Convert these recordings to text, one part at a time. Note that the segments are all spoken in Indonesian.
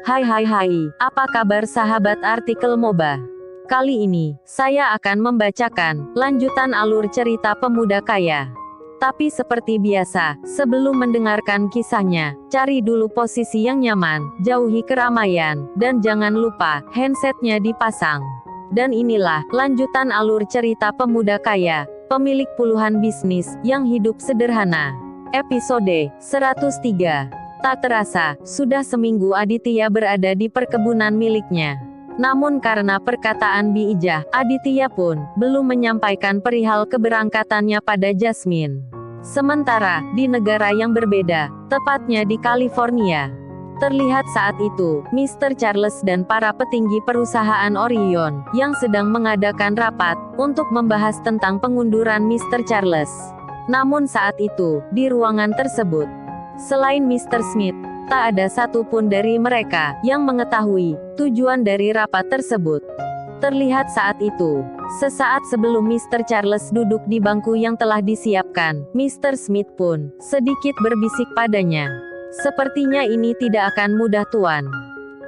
Hai, apa kabar sahabat artikel MOBA? Kali ini, saya akan membacakan lanjutan alur cerita pemuda kaya. Tapi seperti biasa, sebelum mendengarkan kisahnya, cari dulu posisi yang nyaman, jauhi keramaian, dan jangan lupa, handsetnya dipasang. Dan inilah, lanjutan alur cerita pemuda kaya, pemilik puluhan bisnis, yang hidup sederhana. Episode 103. Tak terasa, sudah seminggu Aditya berada di perkebunan miliknya. Namun karena perkataan Bi Ijah, Aditya pun belum menyampaikan perihal keberangkatannya pada Jasmine. Sementara, di negara yang berbeda, tepatnya di California, terlihat saat itu, Mr. Charles dan para petinggi perusahaan Orion, yang sedang mengadakan rapat, untuk membahas tentang pengunduran Mr. Charles. Namun saat itu, di ruangan tersebut, selain Mr. Smith, tak ada satupun dari mereka yang mengetahui tujuan dari rapat tersebut. Terlihat saat itu, sesaat sebelum Mr. Charles duduk di bangku yang telah disiapkan, Mr. Smith pun sedikit berbisik padanya. Sepertinya ini tidak akan mudah Tuan.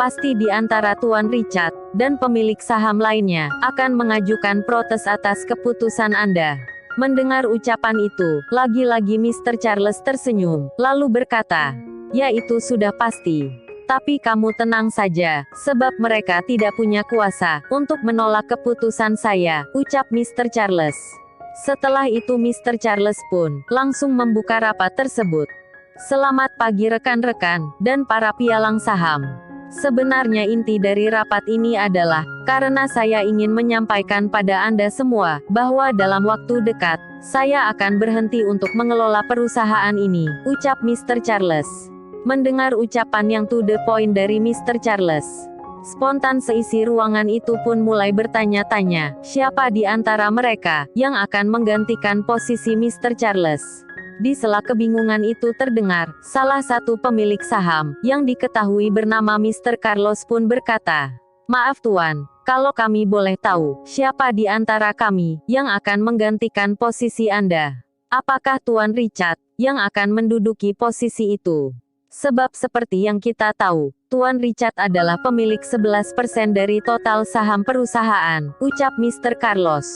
Pasti di antara Tuan Richard dan pemilik saham lainnya akan mengajukan protes atas keputusan Anda. Mendengar ucapan itu, lagi-lagi Mr. Charles tersenyum, lalu berkata, "Ya itu sudah pasti. Tapi kamu tenang saja, sebab mereka tidak punya kuasa untuk menolak keputusan saya," ucap Mr. Charles. Setelah itu Mr. Charles pun langsung membuka rapat tersebut. "Selamat pagi rekan-rekan, dan para pialang saham. Sebenarnya inti dari rapat ini adalah, karena saya ingin menyampaikan pada Anda semua, bahwa dalam waktu dekat, saya akan berhenti untuk mengelola perusahaan ini," ucap Mr. Charles. Mendengar ucapan yang to the point dari Mr. Charles, spontan seisi ruangan itu pun mulai bertanya-tanya, siapa di antara mereka yang akan menggantikan posisi Mr. Charles. Di sela kebingungan itu terdengar, salah satu pemilik saham, yang diketahui bernama Mr. Carlos pun berkata, "Maaf Tuan, kalau kami boleh tahu, siapa di antara kami, yang akan menggantikan posisi Anda? Apakah Tuan Richard, yang akan menduduki posisi itu? Sebab seperti yang kita tahu, Tuan Richard adalah pemilik 11% dari total saham perusahaan," ucap Mr. Carlos.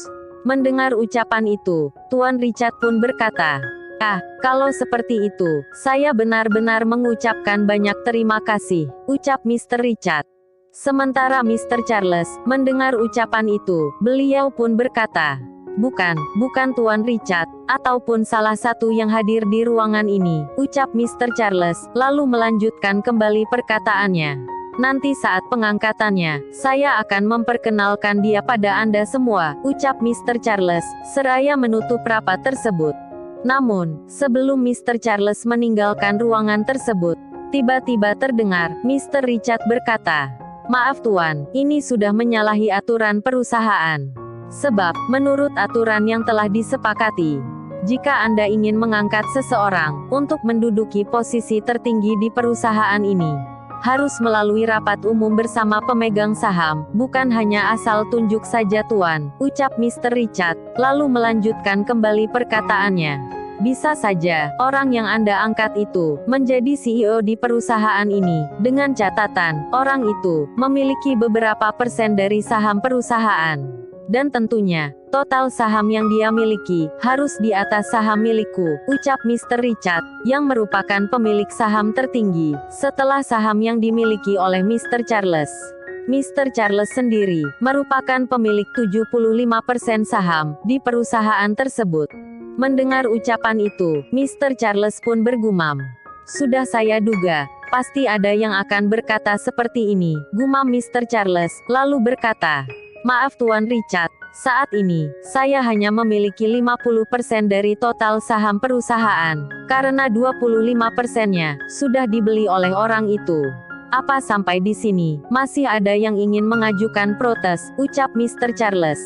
Mendengar ucapan itu, Tuan Richard pun berkata, "Kalau seperti itu, saya benar-benar mengucapkan banyak terima kasih," ucap Mr. Richard. Sementara Mr. Charles mendengar ucapan itu, beliau pun berkata, Bukan Tuan Richard, ataupun salah satu yang hadir di ruangan ini," ucap Mr. Charles, lalu melanjutkan kembali perkataannya. "Nanti saat pengangkatannya, saya akan memperkenalkan dia pada Anda semua," ucap Mr. Charles, seraya menutup rapat tersebut. Namun, sebelum Mr. Charles meninggalkan ruangan tersebut, tiba-tiba terdengar, Mr. Richard berkata, "Maaf Tuan, ini sudah menyalahi aturan perusahaan. Sebab, menurut aturan yang telah disepakati, jika Anda ingin mengangkat seseorang untuk menduduki posisi tertinggi di perusahaan ini, harus melalui rapat umum bersama pemegang saham, bukan hanya asal tunjuk saja Tuan," ucap Mr. Richard, lalu melanjutkan kembali perkataannya. "Bisa saja, orang yang Anda angkat itu, menjadi CEO di perusahaan ini, dengan catatan, orang itu, memiliki beberapa persen dari saham perusahaan. Dan tentunya, total saham yang dia miliki, harus di atas saham milikku," ucap Mr. Richard, yang merupakan pemilik saham tertinggi, setelah saham yang dimiliki oleh Mr. Charles. Mr. Charles sendiri, merupakan pemilik 75% saham, di perusahaan tersebut. Mendengar ucapan itu, Mr. Charles pun bergumam, "Sudah saya duga, pasti ada yang akan berkata seperti ini," gumam Mr. Charles, lalu berkata, "Maaf Tuan Richard, saat ini, saya hanya memiliki 50% dari total saham perusahaan, karena 25%-nya, sudah dibeli oleh orang itu." "Apa sampai di sini, masih ada yang ingin mengajukan protes," ucap Mr. Charles.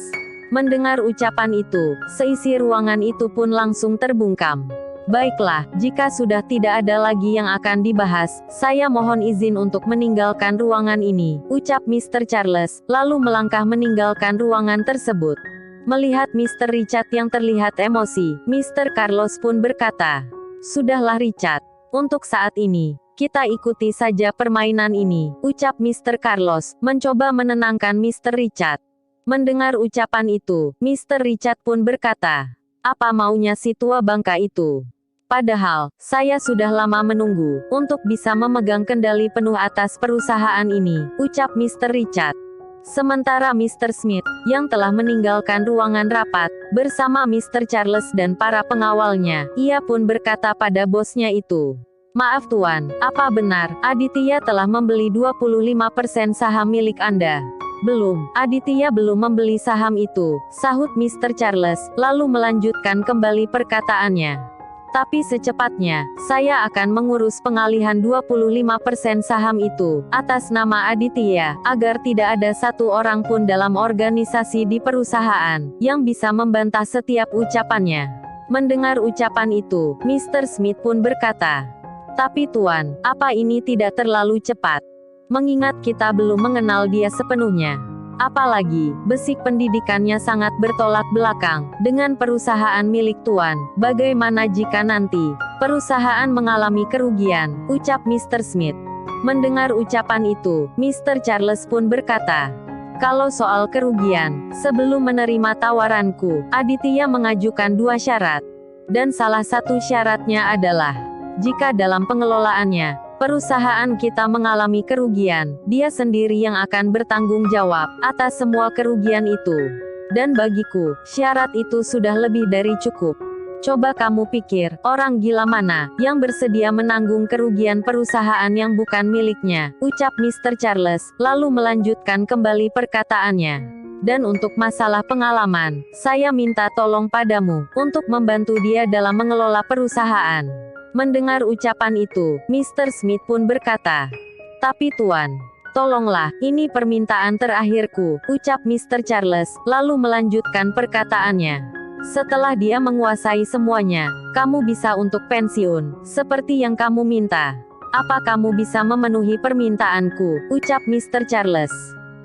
Mendengar ucapan itu, seisi ruangan itu pun langsung terbungkam. "Baiklah, jika sudah tidak ada lagi yang akan dibahas, saya mohon izin untuk meninggalkan ruangan ini," ucap Mr. Charles, lalu melangkah meninggalkan ruangan tersebut. Melihat Mr. Richard yang terlihat emosi, Mr. Carlos pun berkata, "Sudahlah Richard, untuk saat ini, Kita ikuti saja permainan ini, ucap Mr. Carlos, mencoba menenangkan Mr. Richard. Mendengar ucapan itu, Mr. Richard pun berkata, apa maunya si tua bangka itu? Padahal, saya sudah lama menunggu, untuk bisa memegang kendali penuh atas perusahaan ini, ucap Mr. Richard. Sementara Mr. Smith, yang telah meninggalkan ruangan rapat, bersama Mr. Charles dan para pengawalnya, ia pun berkata pada bosnya itu, maaf tuan, apa benar, Aditya telah membeli 25% saham milik Anda? Belum, Aditya belum membeli saham itu, sahut Mr. Charles, lalu melanjutkan kembali perkataannya. Tapi secepatnya, saya akan mengurus pengalihan 25% saham itu, atas nama Aditya, agar tidak ada satu orang pun dalam organisasi di perusahaan, yang bisa membantah setiap ucapannya. Mendengar ucapan itu, Mr. Smith pun berkata, tapi tuan, apa ini tidak terlalu cepat? Mengingat kita belum mengenal dia sepenuhnya. Apalagi, basic pendidikannya sangat bertolak belakang dengan perusahaan milik tuan. Bagaimana jika nanti perusahaan mengalami kerugian, ucap Mr. Smith. Mendengar ucapan itu, Mr. Charles pun berkata, kalau soal kerugian, sebelum menerima tawaranku, Aditya mengajukan 2 syarat. Dan salah satu syaratnya adalah, jika dalam pengelolaannya, perusahaan kita mengalami kerugian, dia sendiri yang akan bertanggung jawab atas semua kerugian itu. Dan bagiku, syarat itu sudah lebih dari cukup. Coba kamu pikir, orang gila mana yang bersedia menanggung kerugian perusahaan yang bukan miliknya, ucap Mr. Charles, lalu melanjutkan kembali perkataannya. Dan untuk masalah pengalaman, saya minta tolong padamu untuk membantu dia dalam mengelola perusahaan. Mendengar ucapan itu, Mr. Smith pun berkata, tapi tuan, tolonglah, ini permintaan terakhirku, ucap Mr. Charles, lalu melanjutkan perkataannya. Setelah dia menguasai semuanya, kamu bisa untuk pensiun, seperti yang kamu minta. Apa kamu bisa memenuhi permintaanku, ucap Mr. Charles.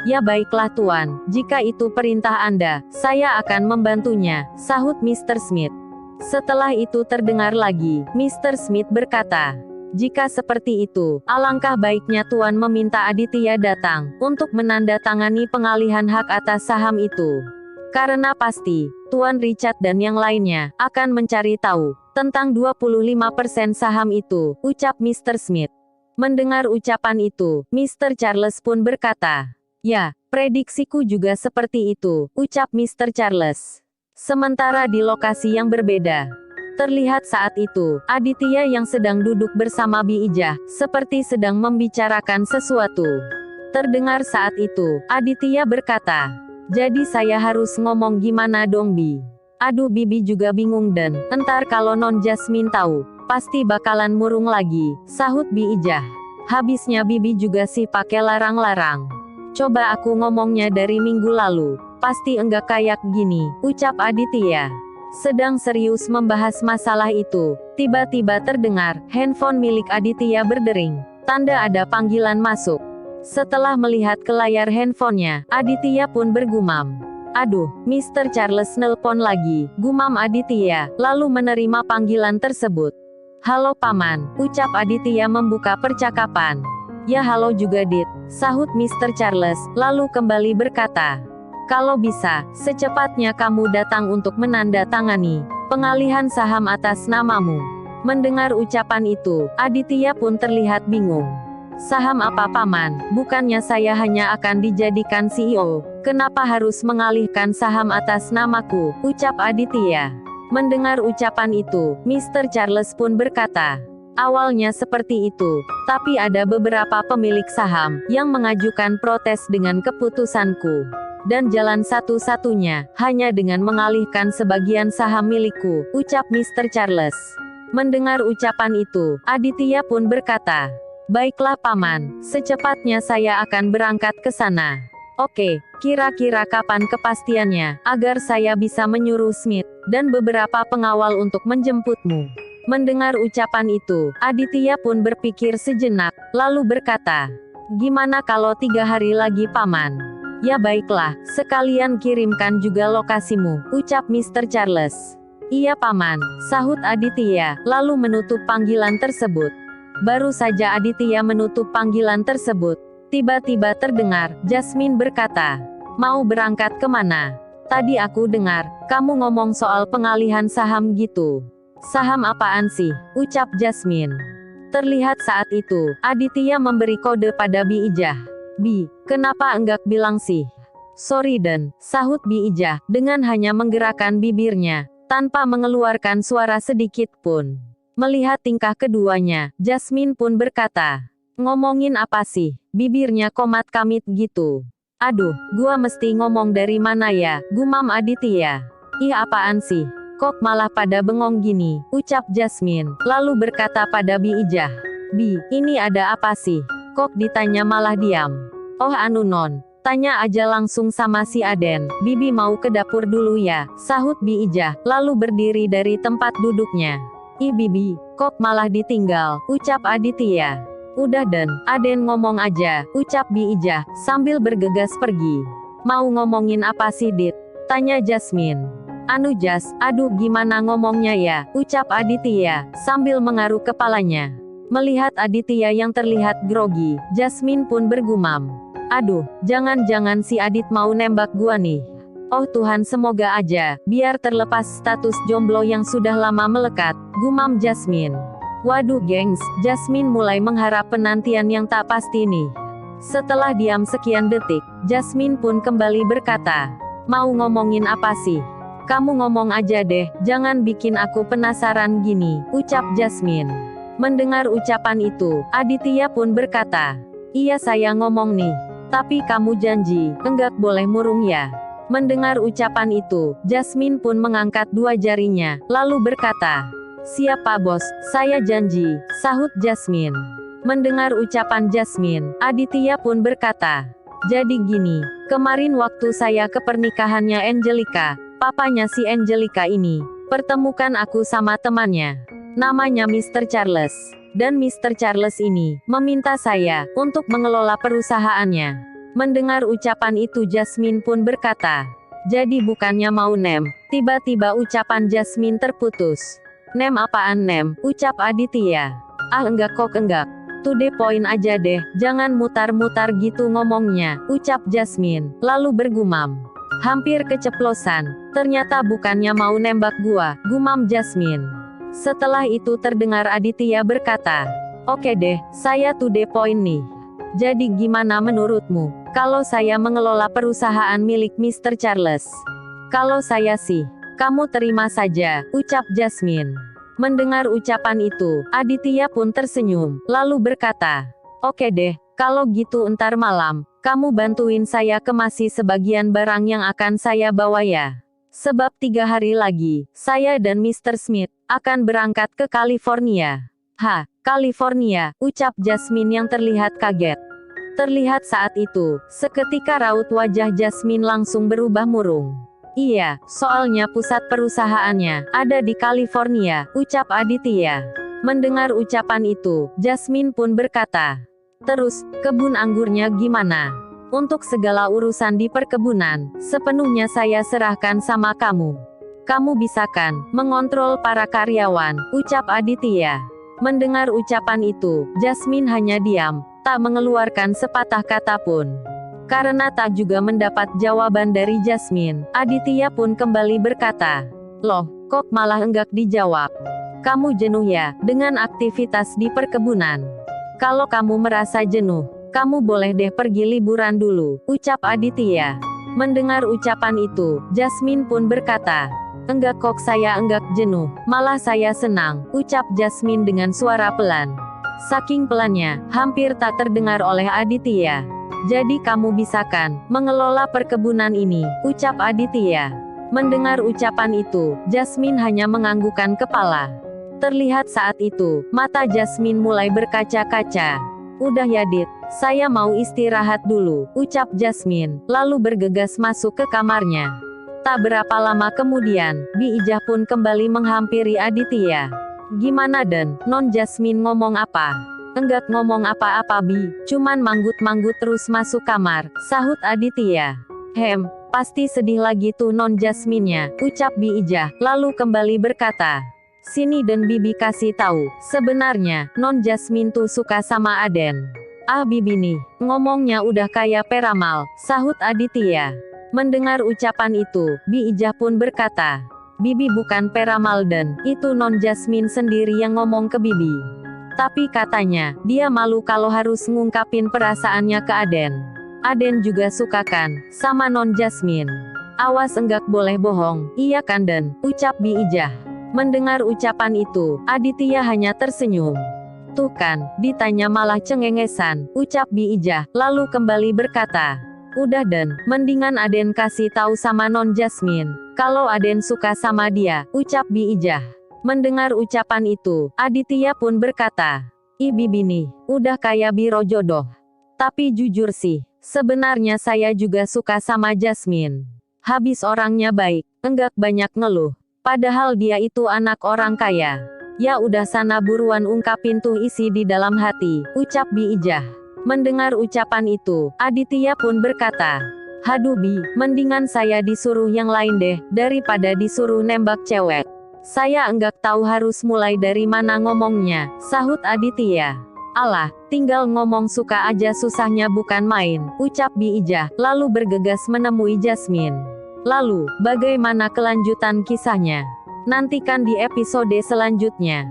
Ya baiklah tuan, jika itu perintah Anda, saya akan membantunya, sahut Mr. Smith. Setelah itu terdengar lagi, Mr. Smith berkata, jika seperti itu, alangkah baiknya tuan meminta Aditya datang, untuk menandatangani pengalihan hak atas saham itu. Karena pasti, Tuan Richard dan yang lainnya, akan mencari tahu, tentang 25% saham itu, ucap Mr. Smith. Mendengar ucapan itu, Mr. Charles pun berkata, ya, prediksiku juga seperti itu, ucap Mr. Charles. Sementara di lokasi yang berbeda, terlihat saat itu, Aditya yang sedang duduk bersama Bi Ijah, seperti sedang membicarakan sesuatu. Terdengar saat itu, Aditya berkata, jadi saya harus ngomong gimana dong Bi? Aduh Bibi juga bingung dan, entar kalau Non Jasmine tahu, pasti bakalan murung lagi, sahut Bi Ijah. Habisnya Bibi juga sih pakai larang-larang. Coba aku ngomongnya dari minggu lalu, pasti enggak kayak gini, ucap Aditya. Sedang serius membahas masalah itu, tiba-tiba terdengar, handphone milik Aditya berdering. Tanda ada panggilan masuk. Setelah melihat ke layar handphonenya, Aditya pun bergumam. Aduh, Mr. Charles nelpon lagi, gumam Aditya, lalu menerima panggilan tersebut. Halo Paman, ucap Aditya membuka percakapan. Ya halo juga Dit, sahut Mr. Charles, lalu kembali berkata, kalau bisa, secepatnya kamu datang untuk menandatangani pengalihan saham atas namamu. Mendengar ucapan itu, Aditya pun terlihat bingung. Saham apa Paman? Bukannya saya hanya akan dijadikan CEO, kenapa harus mengalihkan saham atas namaku, ucap Aditya. Mendengar ucapan itu, Mr. Charles pun berkata, awalnya seperti itu, tapi ada beberapa pemilik saham yang mengajukan protes dengan keputusanku. Dan jalan satu-satunya, hanya dengan mengalihkan sebagian saham milikku, ucap Mr. Charles. Mendengar ucapan itu, Aditya pun berkata, baiklah Paman, secepatnya saya akan berangkat ke sana. Oke, kira-kira kapan kepastiannya, agar saya bisa menyuruh Smith dan beberapa pengawal untuk menjemputmu? Mendengar ucapan itu, Aditya pun berpikir sejenak, lalu berkata, gimana kalau 3 hari lagi Paman? Ya baiklah, sekalian kirimkan juga lokasimu, ucap Mr. Charles. Iya Paman, sahut Aditya, lalu menutup panggilan tersebut. Baru saja Aditya menutup panggilan tersebut, tiba-tiba terdengar Jasmine berkata, "Mau berangkat kemana? Tadi aku dengar, kamu ngomong soal pengalihan saham gitu." "Saham apaan sih?" ucap Jasmine. Terlihat saat itu, Aditya memberi kode pada Bi Ijah. "Bi, kenapa enggak bilang sih?" "Sorry Den," sahut Bi Ijah, dengan hanya menggerakkan bibirnya, tanpa mengeluarkan suara sedikit pun. Melihat tingkah keduanya, Jasmine pun berkata, "Ngomongin apa sih? Bibirnya komat-kamit gitu." "Aduh, gua mesti ngomong dari mana ya?" gumam Aditya. "Ih apaan sih? Kok malah pada bengong gini?" ucap Jasmine, lalu berkata pada Bi Ijah. "Bi, ini ada apa sih? Kok ditanya malah diam?" "Oh anu non, tanya aja langsung sama si Aden, Bibi mau ke dapur dulu ya," sahut Bi Ijah, lalu berdiri dari tempat duduknya. "Ih Bibi, kok malah ditinggal?" ucap Aditya. "Udah Den, Aden ngomong aja," ucap Bi Ijah, sambil bergegas pergi. "Mau ngomongin apa sih Dit?" tanya Jasmine. "Anu Jas, aduh gimana ngomongnya ya," ucap Aditya, sambil mengaruk kepalanya. Melihat Aditya yang terlihat grogi, Jasmine pun bergumam, "Aduh, jangan-jangan si Adit mau nembak gua nih. Oh Tuhan semoga aja, biar terlepas status jomblo yang sudah lama melekat," gumam Jasmine. Waduh gengs, Jasmine mulai mengharap penantian yang tak pasti nih. Setelah diam sekian detik, Jasmine pun kembali berkata, "Mau ngomongin apa sih? Kamu ngomong aja deh, jangan bikin aku penasaran gini," ucap Jasmine. Mendengar ucapan itu, Aditya pun berkata, "Iya saya ngomong nih. Tapi kamu janji, enggak boleh murung ya." Mendengar ucapan itu, Jasmine pun mengangkat dua jarinya, lalu berkata, "Siap Pak Bos, saya janji," sahut Jasmine. Mendengar ucapan Jasmine, Aditya pun berkata, "Jadi gini, kemarin waktu saya ke pernikahannya Angelica, papanya si Angelica ini, pertemukan aku sama temannya. Namanya Mr. Charles. Dan Mr. Charles ini, meminta saya, untuk mengelola perusahaannya." Mendengar ucapan itu Jasmine pun berkata, "Jadi bukannya mau nem?" Tiba-tiba ucapan Jasmine terputus. "Nem apaan nem?" ucap Aditya. "Ah enggak kok enggak. To the point aja deh, jangan mutar-mutar gitu ngomongnya," ucap Jasmine, lalu bergumam. "Hampir keceplosan, ternyata bukannya mau nembak gua," gumam Jasmine. Setelah itu terdengar Aditya berkata, "Oke deh, saya to the point nih. Jadi gimana menurutmu, kalau saya mengelola perusahaan milik Mr. Charles?" "Kalau saya sih, kamu terima saja," ucap Jasmine. Mendengar ucapan itu, Aditya pun tersenyum, lalu berkata, "Oke deh, kalau gitu entar malam, kamu bantuin saya kemasi sebagian barang yang akan saya bawa ya. Sebab 3 hari lagi, saya dan Mr. Smith, akan berangkat ke California." "Hah, California?" ucap Jasmine yang terlihat kaget. Terlihat saat itu, seketika raut wajah Jasmine langsung berubah murung. "Iya, soalnya pusat perusahaannya ada di California," ucap Aditya. Mendengar ucapan itu, Jasmine pun berkata, "Terus, kebun anggurnya gimana? Untuk segala urusan di perkebunan, sepenuhnya saya serahkan sama kamu. Kamu bisa kan mengontrol para karyawan," ucap Aditya. Mendengar ucapan itu, Jasmine hanya diam, tak mengeluarkan sepatah kata pun. Karena tak juga mendapat jawaban dari Jasmine, Aditya pun kembali berkata, "Loh, kok malah enggak dijawab? Kamu jenuh ya, dengan aktivitas di perkebunan? Kalau kamu merasa jenuh, kamu boleh deh pergi liburan dulu," ucap Aditya. Mendengar ucapan itu, Jasmine pun berkata, "Enggak kok saya enggak jenuh, malah saya senang," ucap Jasmine dengan suara pelan. Saking pelannya, hampir tak terdengar oleh Aditya. "Jadi kamu bisa kan mengelola perkebunan ini," ucap Aditya. Mendengar ucapan itu, Jasmine hanya menganggukkan kepala. Terlihat saat itu, mata Jasmine mulai berkaca-kaca. "Udah ya Dit, saya mau istirahat dulu," ucap Jasmine, lalu bergegas masuk ke kamarnya. Tak berapa lama kemudian, Bi Ijah pun kembali menghampiri Aditya. "Gimana Den, Non Jasmine ngomong apa?" "Enggak ngomong apa-apa Bi, cuman manggut-manggut terus masuk kamar," sahut Aditya. Pasti sedih lagi tuh Non Jasmine-nya," ucap Bi Ijah, lalu kembali berkata, Sini dan Bibi kasih tahu, sebenarnya, Non Jasmine tuh suka sama Aden. Ah Bibi nih, ngomongnya udah kayak peramal, sahut Aditya. Mendengar ucapan itu, Bi Ijah pun berkata, Bibi bukan peramal dan, itu Non Jasmine sendiri yang ngomong ke Bibi. Tapi katanya, dia malu kalau harus ngungkapin perasaannya ke Aden. Aden juga suka kan, sama Non Jasmine. Awas enggak boleh bohong, iya kan dan, ucap Bi Ijah. Mendengar ucapan itu, Aditya hanya tersenyum. Tuh kan, ditanya malah cengengesan, ucap Bi Ijah, lalu kembali berkata, udah dan, mendingan Aden kasih tahu sama Non Jasmine, kalau Aden suka sama dia, ucap Bi Ijah. Mendengar ucapan itu, Aditya pun berkata, Ih Bibi nih, udah kayak biro jodoh. Tapi jujur sih, sebenarnya saya juga suka sama Jasmine. Habis orangnya baik, enggak banyak ngeluh. Padahal dia itu anak orang kaya. Ya udah sana buruan ungkapin tuh isi di dalam hati, ucap Bi Ijah. Mendengar ucapan itu, Aditya pun berkata, Haduh Bi, mendingan saya disuruh yang lain deh, daripada disuruh nembak cewek. Saya enggak tahu harus mulai dari mana ngomongnya, sahut Aditya. Alah, tinggal ngomong suka aja susahnya bukan main, ucap Bi Ijah, lalu bergegas menemui Jasmine. Lalu, bagaimana kelanjutan kisahnya? Nantikan di episode selanjutnya.